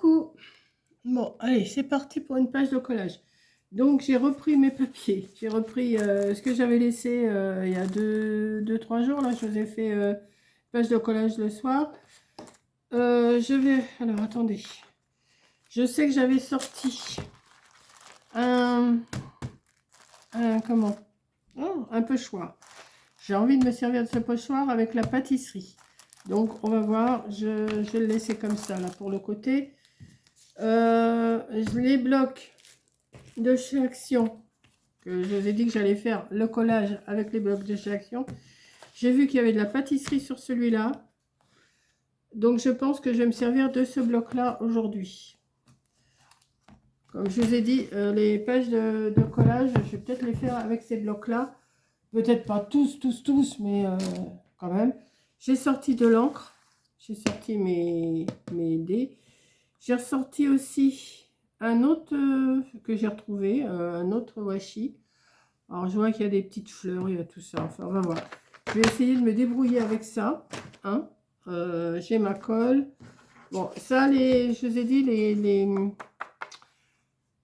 Coucou. Bon, allez, c'est parti pour une page de collage. Donc, j'ai repris mes papiers. J'ai repris ce que j'avais laissé il y a 3 jours. Là, je vous ai fait page de collage le soir. Je vais... Alors, attendez. Je sais que j'avais sorti un... comment? Oh, un pochoir. J'ai envie de me servir de ce pochoir avec la pâtisserie. Donc, on va voir. Je vais le laisser comme ça, là, pour le côté. Les blocs de chez Action, que je vous ai dit que j'allais faire le collage avec les blocs de chez Action. J'ai vu qu'il y avait de la pâtisserie sur celui-là. Donc, je pense que je vais me servir de ce bloc-là aujourd'hui. Comme je vous ai dit, les pages de collage, je vais peut-être les faire avec ces blocs-là. Peut-être pas tous, mais quand même. J'ai sorti de l'encre. J'ai sorti mes dés. J'ai ressorti aussi un autre que j'ai retrouvé, un autre washi. Alors, je vois qu'il y a des petites fleurs, il y a tout ça. Enfin, on va voir. Je vais essayer de me débrouiller avec ça. Hein. J'ai ma colle. Bon, ça, je vous ai dit,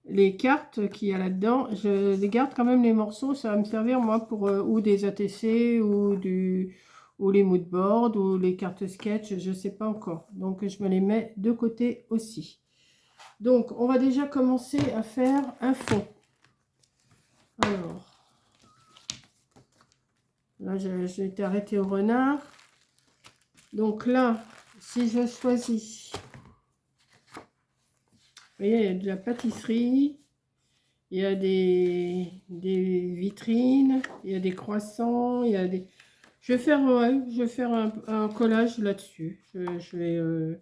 les cartes qu'il y a là-dedans, je les garde quand même les morceaux. Ça va me servir, moi, pour ou des ATC ou les moodboards ou les cartes sketch, je ne sais pas encore. Donc, je me les mets de côté aussi. Donc, on va déjà commencer à faire un fond. Alors, là, j'ai été arrêtée au renard. Donc là, si je choisis, vous voyez, il y a de la pâtisserie, il y a des vitrines, il y a des croissants, il y a des... Je vais faire, ouais, je vais faire un collage là-dessus. Je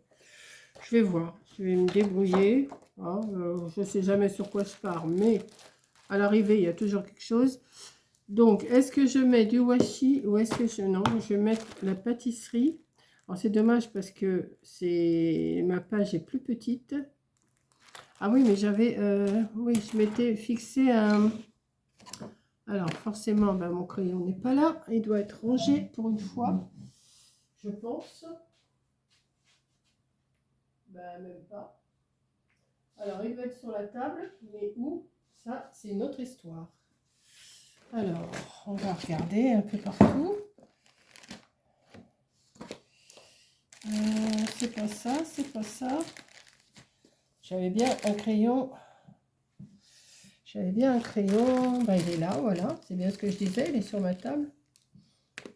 vais voir, je vais me débrouiller. Hein, je ne sais jamais sur quoi je pars, mais à l'arrivée, il y a toujours quelque chose. Donc, est-ce que je mets du washi ou est-ce que je... Non, je vais mettre la pâtisserie. Alors, c'est dommage parce que ma page est plus petite. Ah oui, mais j'avais... oui, je m'étais fixé un... Alors, forcément, ben, mon crayon n'est pas là. Il doit être rangé pour une fois, je pense. Ben, même pas. Alors, il doit être sur la table, mais où? Ça, c'est une autre histoire. Alors, on va regarder un peu partout. C'est pas ça, c'est pas ça. J'avais bien un crayon. Ben, il est là, voilà. C'est bien ce que je disais, il est sur ma table.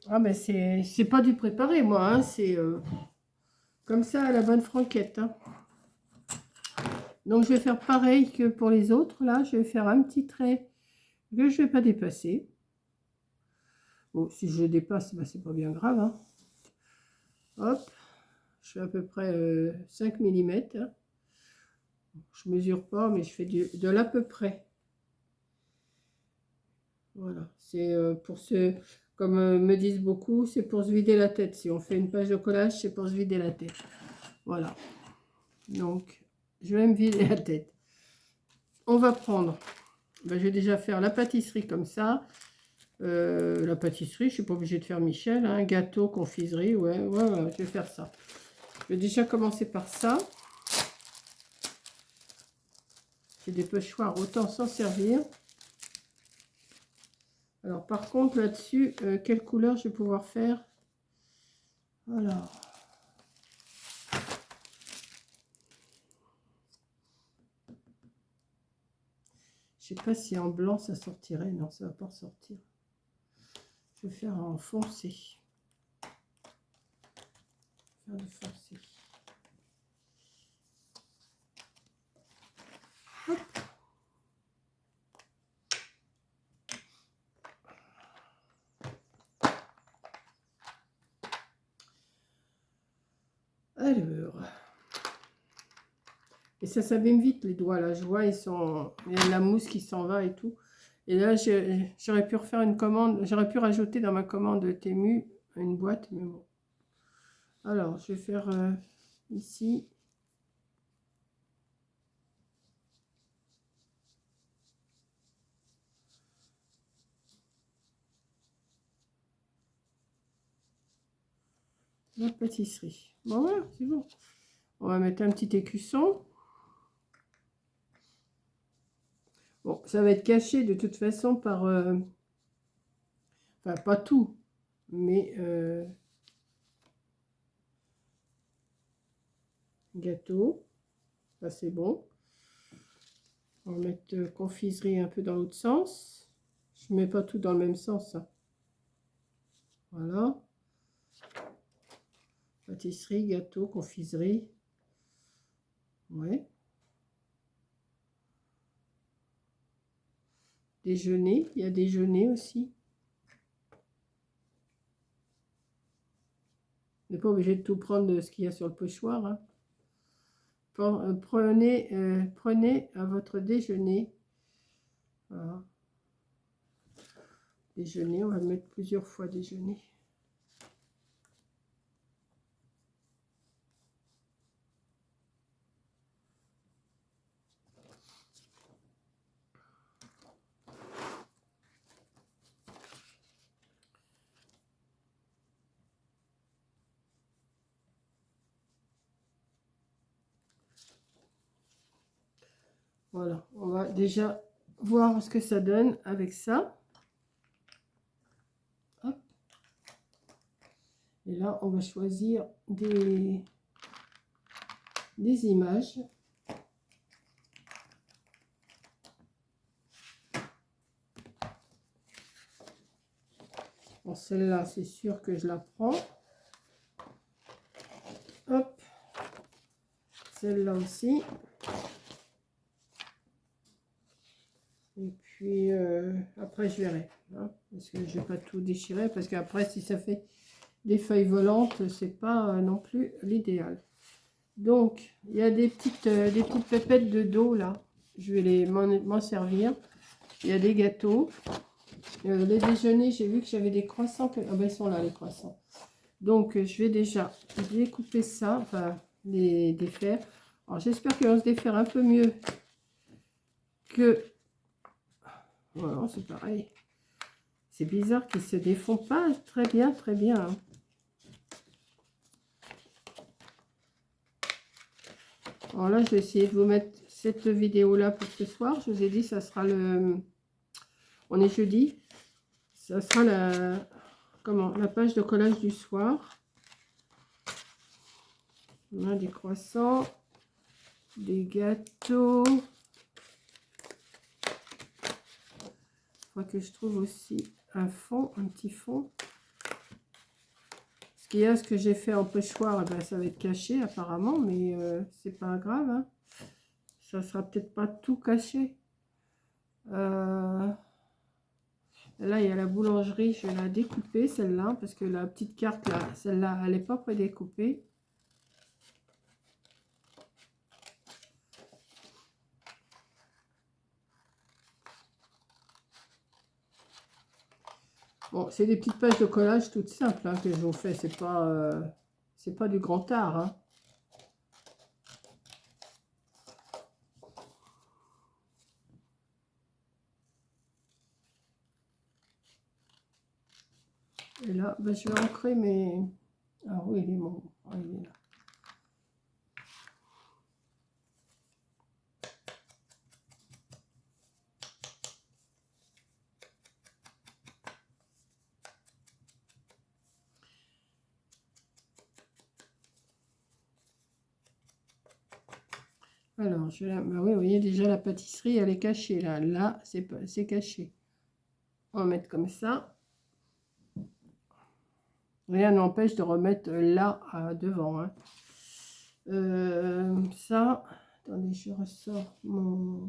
Ah, ben c'est pas du préparé, moi. Hein. C'est comme ça à la bonne franquette. Hein. Donc, je vais faire pareil que pour les autres. Là, je vais faire un petit trait que je ne vais pas dépasser. Bon, si je dépasse, ben, c'est pas bien grave. Hein. Hop. Je fais à peu près 5 mm. Hein. Je mesure pas, mais je fais de l'à peu près. Voilà, c'est pour ce, comme me disent beaucoup, c'est pour se vider la tête. Si on fait une page de collage, c'est pour se vider la tête. Voilà. Donc, je vais me vider la tête. On va prendre, ben, je vais déjà faire la pâtisserie comme ça. La pâtisserie, je ne suis pas obligée de faire Michel. Hein, gâteau, confiserie, ouais, je vais faire ça. Je vais déjà commencer par ça. J'ai des pochoirs, autant s'en servir. Alors, par contre, là-dessus, quelle couleur je vais pouvoir faire? Alors, je sais pas si en blanc ça sortirait. Non, ça va pas ressortir. Je vais faire en foncé. Faire du foncé. Hop. Alors. Et ça s'abîme vite les doigts là. Je vois, il y a de la mousse qui s'en va et tout. Et là, j'aurais pu refaire une commande. J'aurais pu rajouter dans ma commande Temu une boîte, mais bon. Alors, je vais faire ici. La pâtisserie. Bon, voilà, c'est bon. On va mettre un petit écusson. Bon, ça va être caché de toute façon par... enfin, pas tout, mais... gâteau, ça c'est bon. On va mettre confiserie un peu dans l'autre sens. Je mets pas tout dans le même sens, hein. Voilà. Pâtisserie, gâteau, confiserie. Ouais. Déjeuner, il y a déjeuner aussi. On n'est pas obligé de tout prendre de ce qu'il y a sur le pochoir, hein. Prenez à votre déjeuner. Voilà. Déjeuner, on va mettre plusieurs fois déjeuner. Voilà, on va déjà voir ce que ça donne avec ça. Hop. Et là, on va choisir des images. Bon, celle-là, c'est sûr que je la prends. Hop. Celle-là aussi. Et puis, après, je verrai, hein, parce que je vais pas tout déchirer, parce qu'après, si ça fait des feuilles volantes, c'est pas non plus l'idéal. Donc, il y a des petites pépettes de dos, là. Je vais m'en servir. Il y a des gâteaux. Les déjeuners, j'ai vu que j'avais des croissants. Ah ben, ils sont là, les croissants. Donc, je vais déjà découper ça, enfin, les défaire. Alors, j'espère qu'ils vont se défaire un peu mieux que... Voilà, c'est pareil. C'est bizarre qu'ils se défont pas très bien, hein. Alors là, je vais essayer de vous mettre cette vidéo-là pour ce soir. Je vous ai dit, ça sera le... On est jeudi. Ça sera la... Comment? La page de collage du soir. On a des croissants, des gâteaux. Il faut que je trouve aussi un fond, un petit fond. Ce qu'il y a, ce que j'ai fait en pochoir, ben, ça va être caché apparemment, mais c'est pas grave, hein. Ça sera peut-être pas tout caché. Là, il y a la boulangerie, je vais la découper, celle-là, parce que la petite carte, là, celle-là, elle n'est pas prédécoupée. Bon, c'est des petites pages de collage toutes simples, hein, que je vous fais. C'est pas du grand art, hein. Et là, ben, je vais ancrer mes... Ah oui, il est bon. Ah, il est là. Alors, je la... ben oui, vous voyez déjà la pâtisserie, elle est cachée là. Là, c'est caché. On va mettre comme ça. Rien n'empêche de remettre là devant, hein. Ça, attendez, je ressors mon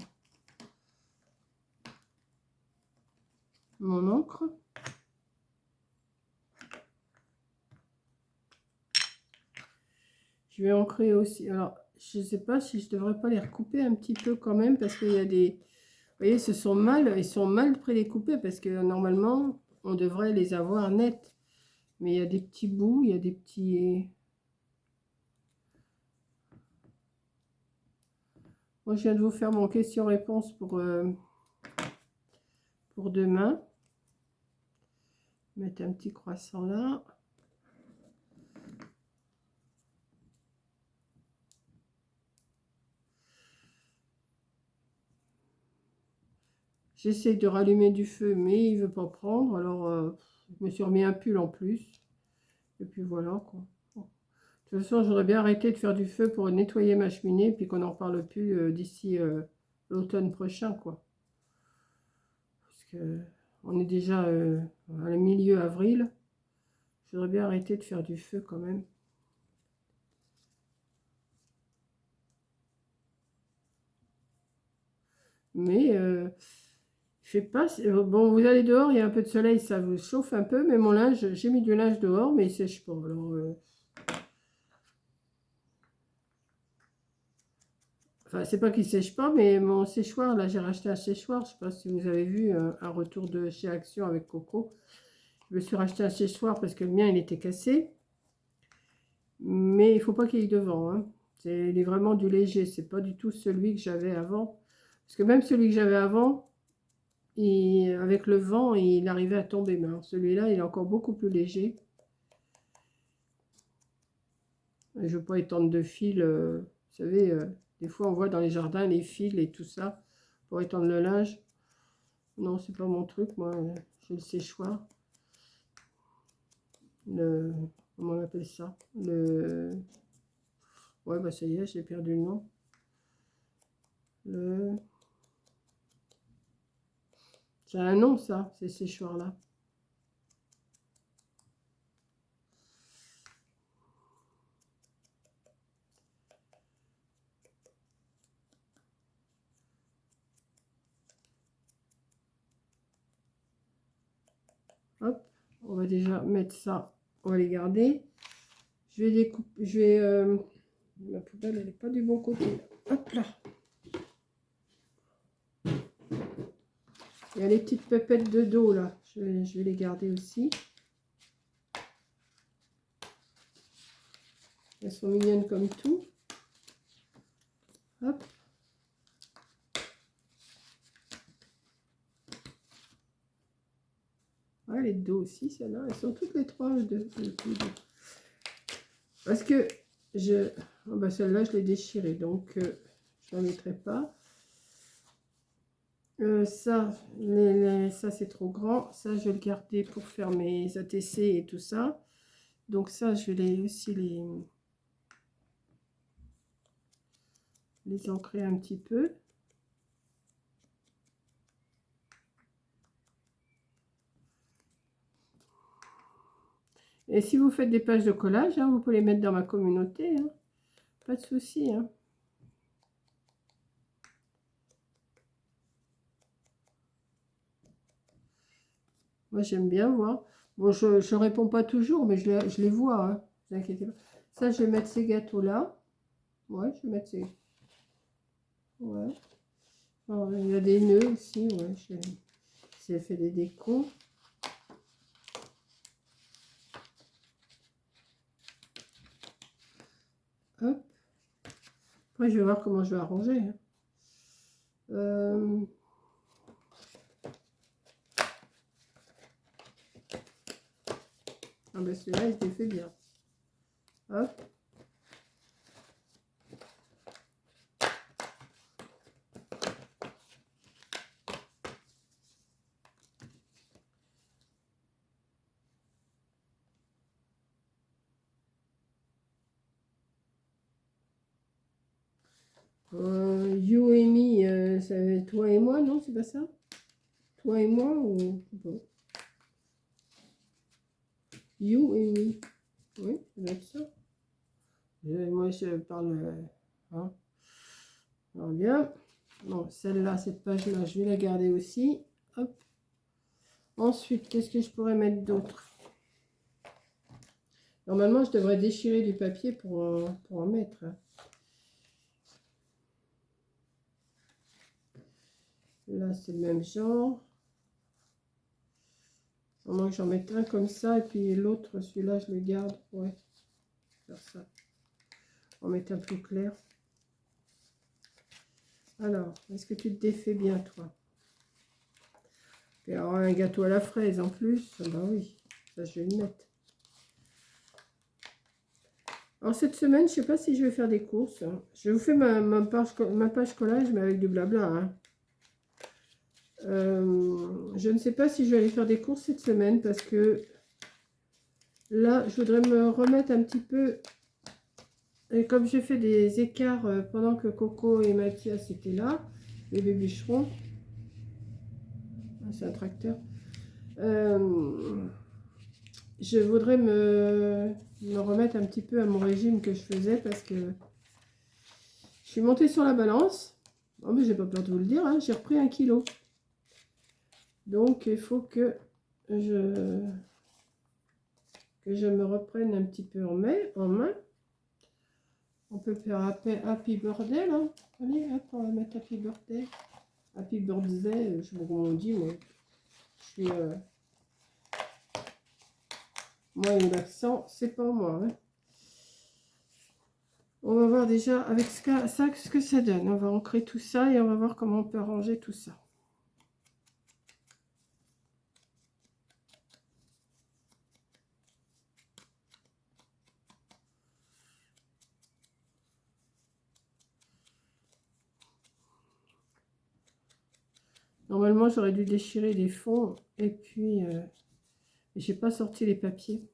encre. Je vais ancrer aussi. Alors, je ne sais pas si je devrais pas les recouper un petit peu quand même, parce qu'il y a des... Vous voyez, ils sont mal prédécoupés, parce que normalement, on devrait les avoir nets. Mais il y a des petits bouts, il y a des petits... Moi, je viens de vous faire mon question-réponse pour demain. Mettre un petit croissant là. J'essaye de rallumer du feu, mais il veut pas prendre. Alors, je me suis remis un pull en plus. Et puis voilà, quoi. Bon. De toute façon, j'aurais bien arrêté de faire du feu pour nettoyer ma cheminée, puis qu'on n'en reparle plus d'ici l'automne prochain, quoi. Parce que on est déjà à la milieu avril. J'aurais bien arrêté de faire du feu quand même. Mais il fait pas. Bon, vous allez dehors, il y a un peu de soleil, ça vous chauffe un peu. Mais mon linge, j'ai mis du linge dehors, mais il sèche pas. Alors, enfin, c'est pas qu'il sèche pas, mais mon séchoir, là, j'ai racheté un séchoir. Je sais pas si vous avez vu un retour de chez Action avec Coco. Je me suis racheté un séchoir parce que le mien, il était cassé. Mais il faut pas qu'il y ait devant, hein. Il est vraiment du léger. C'est pas du tout celui que j'avais avant. Parce que même celui que j'avais avant, avec le vent, il arrivait à tomber. Mais celui-là, il est encore beaucoup plus léger. Je ne veux pas étendre de fil. Vous savez, des fois, on voit dans les jardins les fils et tout ça pour étendre le linge. Non, c'est pas mon truc. Moi, j'ai le séchoir. Comment on appelle ça? Ouais, bah ça y est, j'ai perdu le nom. C'est un nom, ça, ces séchoirs-là. Hop, on va déjà mettre ça. On va les garder. Je vais découper. Ma poubelle, elle n'est pas du bon côté. Hop là. Il y a les petites pépettes de dos là. Je vais les garder aussi. Elles sont mignonnes comme tout. Hop. Ah, les dos aussi, celles-là. Elles sont toutes les trois de. Parce que oh bah celle-là, je l'ai déchirée. Donc, je ne la mettrai pas. Ça, ça c'est trop grand. Ça, je vais le garder pour faire mes ATC et tout ça. Donc ça, je vais aussi les ancrer un petit peu. Et si vous faites des pages de collage, hein, vous pouvez les mettre dans ma communauté. Hein. Pas de souci. Hein. Moi, j'aime bien voir. Bon, je ne réponds pas toujours, mais je les vois. Hein. Ne vous inquiétez pas. Ça, je vais mettre ces gâteaux-là. Ouais, je vais mettre ces... Ouais. Alors, il y a des nœuds aussi. Ouais, j'ai fait des décos. Hop. Après, je vais voir comment je vais arranger. Hein. Ah ben celui-là, il se fait bien. Hop. You et me, c'est toi et moi, non? C'est pas ça? Toi et moi ou... Bon. You et me. Oui, ça doit être ça. Moi, je parle... hein. Alors bien. Bon, celle-là, cette page-là, je vais la garder aussi. Hop. Ensuite, qu'est-ce que je pourrais mettre d'autre? Normalement, je devrais déchirer du papier pour en mettre. Hein. Là, c'est le même genre. Moi, j'en mette un comme ça. Et puis l'autre, celui-là, je le garde. Ouais, faire ça. On va mettre un plus clair. Alors, est-ce que tu te défais bien, toi? Et alors, un gâteau à la fraise en plus. Ah bah oui, ça, je vais le mettre. Alors, cette semaine, je ne sais pas si je vais faire des courses. Hein. Je vous fais ma page collage, mais avec du blabla. Hein. Je ne sais pas si je vais aller faire des courses cette semaine parce que là, je voudrais me remettre un petit peu. Et comme j'ai fait des écarts pendant que Coco et Mathias étaient là, les bûcherons, c'est un tracteur, je voudrais me remettre un petit peu à mon régime que je faisais parce que je suis montée sur la balance. Oh, mais j'ai pas peur de vous le dire, hein, j'ai repris 1 kilo. Donc il faut que je me reprenne un petit peu en main. On peut faire Happy Birthday là. Allez, hop, on va mettre Happy Birthday. Happy Birthday, je sais pas comment on dit, moi. Je suis. Moi et l'accent, c'est pas moi. Hein. On va voir déjà avec ça ce que ça donne. On va ancrer tout ça et on va voir comment on peut arranger tout ça. Normalement, j'aurais dû déchirer les fonds et puis j'ai pas sorti les papiers.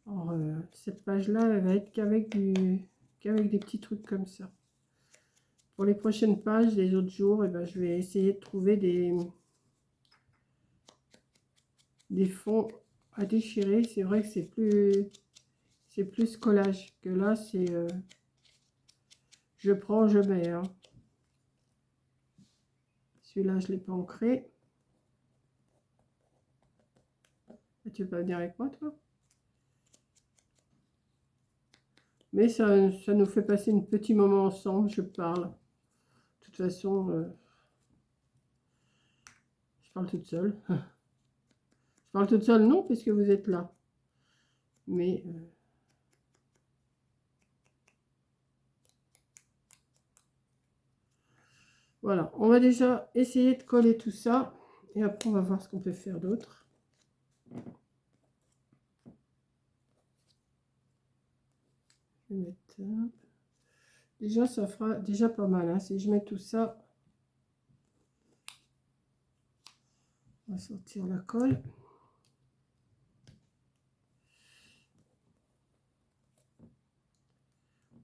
Alors, cette page-là, elle va être qu'avec des petits trucs comme ça. Pour les prochaines pages, les autres jours, eh ben, je vais essayer de trouver des fonds à déchirer. C'est vrai que c'est plus collage que là, c'est je prends, je mets. Hein. Celui-là, je ne l'ai pas ancré. Tu veux pas venir avec moi, toi? Mais ça nous fait passer un petit moment ensemble, je parle. De toute façon, je parle toute seule. Je parle toute seule, non, puisque vous êtes là. Mais... voilà, on va déjà essayer de coller tout ça. Et après, on va voir ce qu'on peut faire d'autre. Je vais mettre... Déjà, ça fera déjà pas mal. Hein. Si je mets tout ça, on va sortir la colle.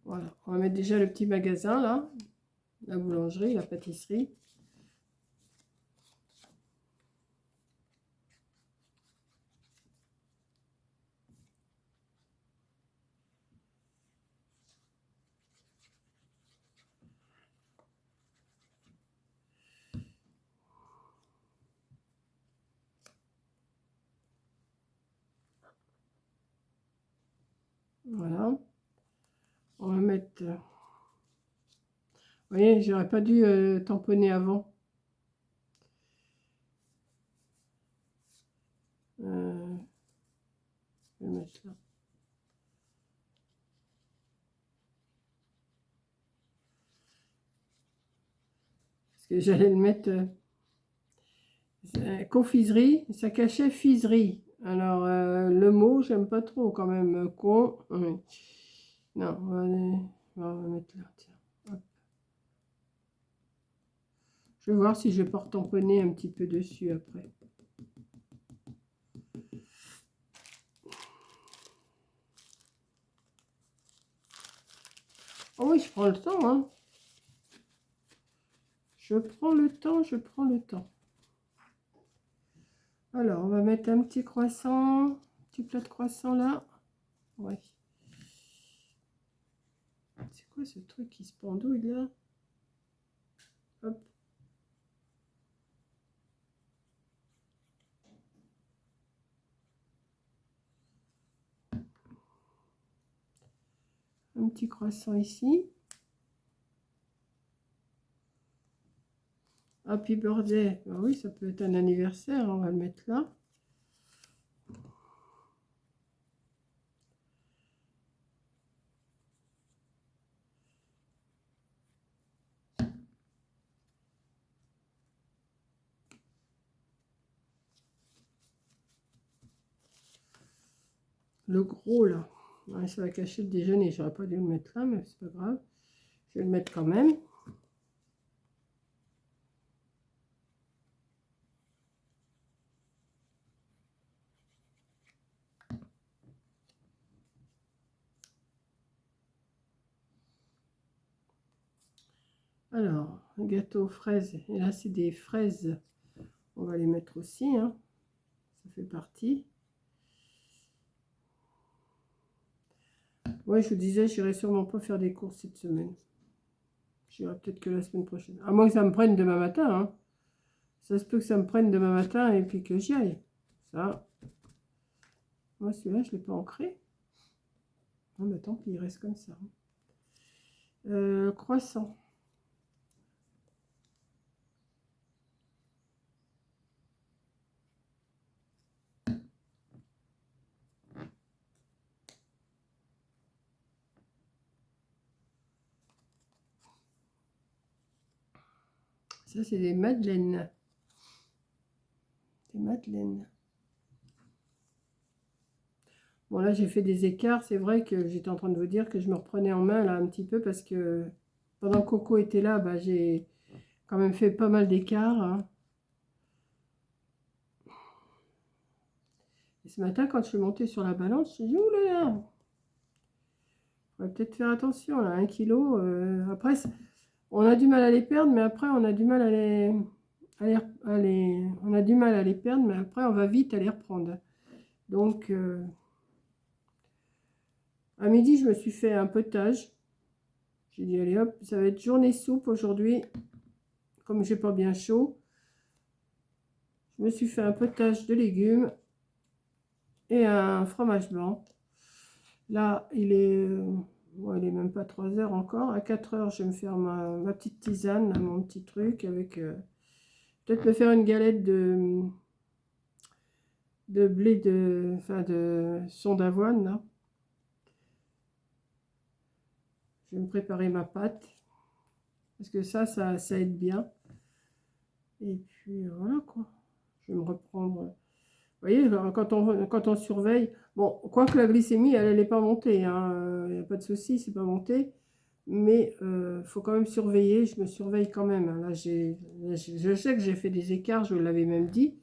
Voilà, on va mettre déjà le petit magasin là, la boulangerie, la pâtisserie. Voilà. On va mettre... vous voyez, j'aurais pas dû tamponner avant. Je vais mettre là. Parce que j'allais le mettre... confiserie, ça cachait fiserie. Alors, le mot, j'aime pas trop quand même. Con. Oui. Non, on va mettre là. Tiens. Hop. Je vais voir si je vais pas retamponner un petit peu dessus après. Oh oui, je prends le temps. Hein. Je prends le temps, je prends le temps. Alors, on va mettre un petit croissant, petit plat de croissant là. Ouais. C'est quoi ce truc qui se pendouille là? Hop. Un petit croissant ici. Happy birthday. Ben oui, ça peut être un anniversaire, on va le mettre là. Le gros là. Ouais, ça va cacher le déjeuner. J'aurais pas dû le mettre là, mais c'est pas grave. Je vais le mettre quand même. Alors, un gâteau aux fraises. Et là, c'est des fraises. On va les mettre aussi, hein. Ça fait partie. Ouais, je vous disais, j'irai sûrement pas faire des courses cette semaine. J'irai peut-être que la semaine prochaine. À moins que ça me prenne demain matin, hein. Ça se peut que ça me prenne demain matin et puis que j'y aille. Ça. Moi, celui-là, je ne l'ai pas ancré. Non, mais tant pis, il reste comme ça. Croissant. Ça, c'est des madeleines. Des madeleines. Bon, là, j'ai fait des écarts. C'est vrai que j'étais en train de vous dire que je me reprenais en main, là, un petit peu, parce que pendant que Coco était là, bah, j'ai quand même fait pas mal d'écarts, hein. Et ce matin, quand je suis montée sur la balance, je me suis dit, ouh là là, on va peut-être faire attention, là, 1 kilo. Après, on a du mal à les perdre, mais après, on a du mal on a du mal à les perdre, mais après, on va vite à les reprendre. Donc, à midi, je me suis fait un potage. J'ai dit, allez hop, ça va être journée soupe aujourd'hui. Comme j'ai pas bien chaud, je me suis fait un potage de légumes et un fromage blanc. Là, il est même pas 3 heures encore. À 4 heures, je vais me faire ma petite tisane, là, mon petit truc avec peut-être me faire une galette de blé de son d'avoine là. Je vais me préparer ma pâte parce que ça aide bien. Et puis voilà quoi. Je vais me reprendre. Vous voyez, quand on surveille, bon, quoique la glycémie, elle n'est pas montée, hein, il n'y a pas de souci, c'est pas monté. Mais il faut quand même surveiller, je me surveille quand même, hein. Là, je sais que j'ai fait des écarts, je vous l'avais même dit.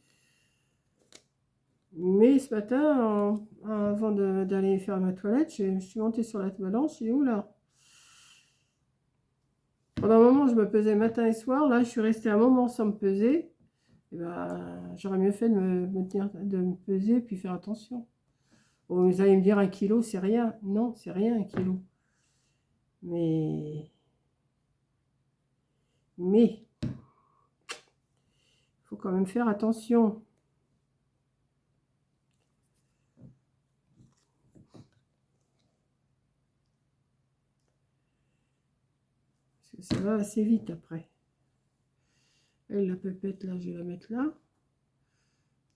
Mais ce matin, avant d'aller faire ma toilette, je suis montée sur la balance, je dit, oula. Pendant un moment, je me pesais matin et soir, là, je suis restée un moment sans me peser. Et ben, j'aurais mieux fait de me peser puis faire attention. Bon, vous allez me dire 1 kilo, c'est rien. Non, c'est rien 1 kilo. Mais, il faut quand même faire attention. Parce que ça va assez vite après. Elle, la pépette, là, je vais la mettre là.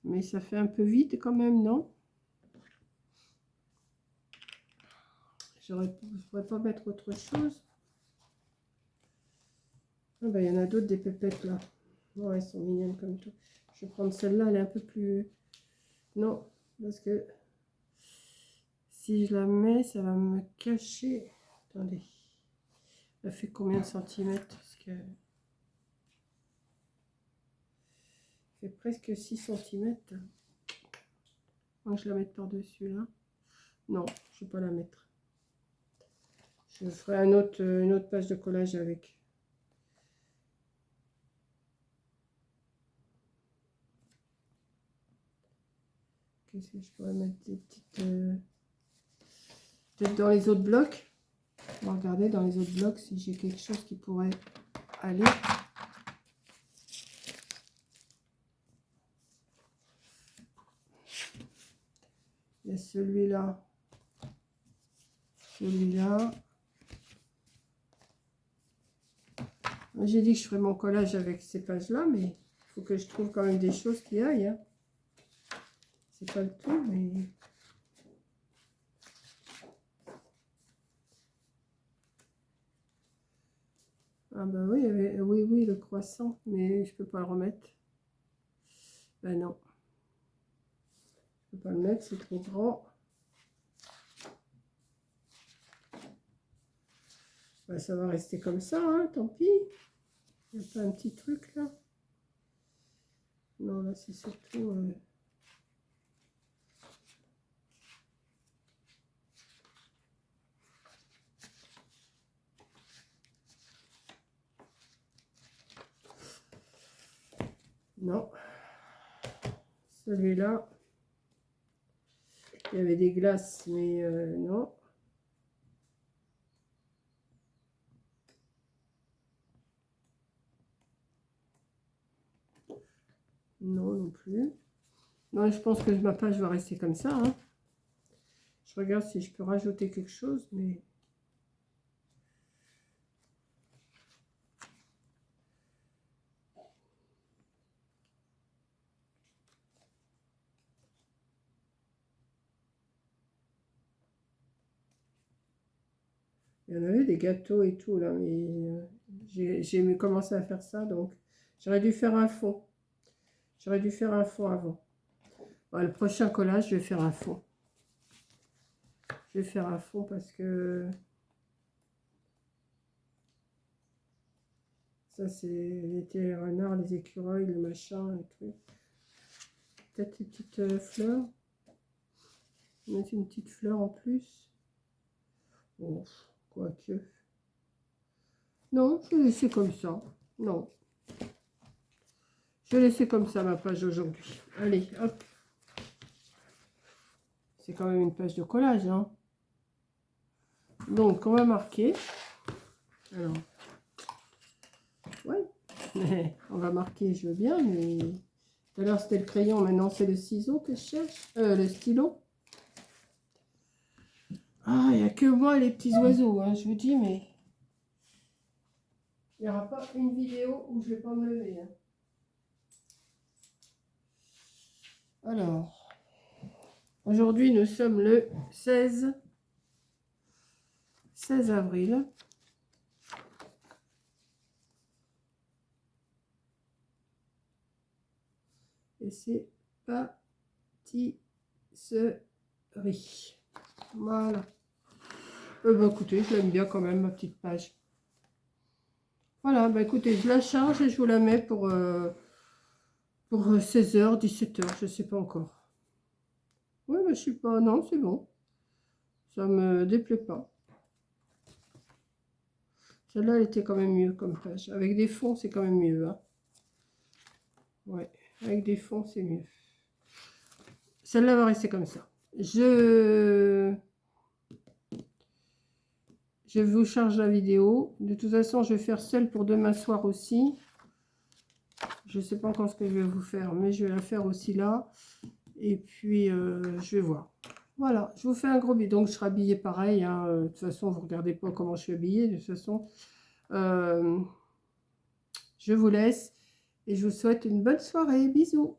Mais ça fait un peu vite quand même, non? Je ne pourrais pas mettre autre chose. Ah ben, il y en a d'autres des pépettes là. Oh, elles sont mignonnes comme tout. Je vais prendre celle-là, elle est un peu plus... Non, parce que si je la mets, ça va me cacher. Attendez. Elle fait combien de centimètres? Parce que... Elle fait presque 6 centimètres. Moi, je la mette par-dessus là. Non, je ne vais pas la mettre. Je ferai une autre page de collage avec. Qu'est-ce que je pourrais mettre des petites... Peut-être dans les autres blocs. On va regarder dans les autres blocs si j'ai quelque chose qui pourrait aller. Il y a celui-là. Celui-là. J'ai dit que je ferais mon collage avec ces pages-là, mais il faut que je trouve quand même des choses qui aillent, hein. C'est pas le tout, mais... Ah bah oui, oui, le croissant, mais je peux pas le remettre. Ben non. Je peux pas le mettre, c'est trop grand. Ben, ça va rester comme ça, hein, tant pis. Il n'y a pas un petit truc là. Non, là c'est surtout... Non. Celui-là, il y avait des glaces, mais non. Non, non plus. Non, je pense que ma page va rester comme ça. Hein. Je regarde si je peux rajouter quelque chose, mais... Il y en avait des gâteaux et tout, là, mais j'ai commencé à faire ça, donc j'aurais dû faire un fond. J'aurais dû faire un fond avant. Bon, le prochain collage, je vais faire un fond. Je vais faire un fond parce que... Ça, c'est les renards, les écureuils, le machin, et tout. Peut-être une petite fleur. Mettre une petite fleur en plus. Bon, quoique. Non, je vais laisser comme ça. Non. Je vais laisser comme ça ma page aujourd'hui. Allez, hop. C'est quand même une page de collage, hein. Donc, on va marquer. Alors, ouais. On va marquer, je veux bien, mais... Tout à l'heure, c'était le crayon, maintenant, c'est le ciseau que je cherche. Le stylo. Ah, il n'y a que moi, les petits oiseaux, hein, je vous dis, mais... Il n'y aura pas une vidéo où je ne vais pas me lever. Hein. Alors, aujourd'hui, nous sommes le 16 avril. Et c'est pâtisserie. Voilà. Bah, écoutez, je l'aime bien quand même, ma petite page. Voilà, bah écoutez, je la charge et je vous la mets pour 16h, 17h, je sais pas encore. Ouais, bah je suis pas... Non, c'est bon. Ça me déplaît pas. Celle-là, elle était quand même mieux comme page. Avec des fonds, c'est quand même mieux. Hein. Ouais, avec des fonds, c'est mieux. Celle-là va rester comme ça. Je vous charge la vidéo. De toute façon, je vais faire celle pour demain soir aussi. Je ne sais pas encore ce que je vais vous faire, mais je vais la faire aussi là. Et puis, je vais voir. Voilà, je vous fais un gros bisou. Donc, je serai habillée pareil. Hein. De toute façon, vous ne regardez pas comment je suis habillée. De toute façon, je vous laisse. Et je vous souhaite une bonne soirée. Bisous.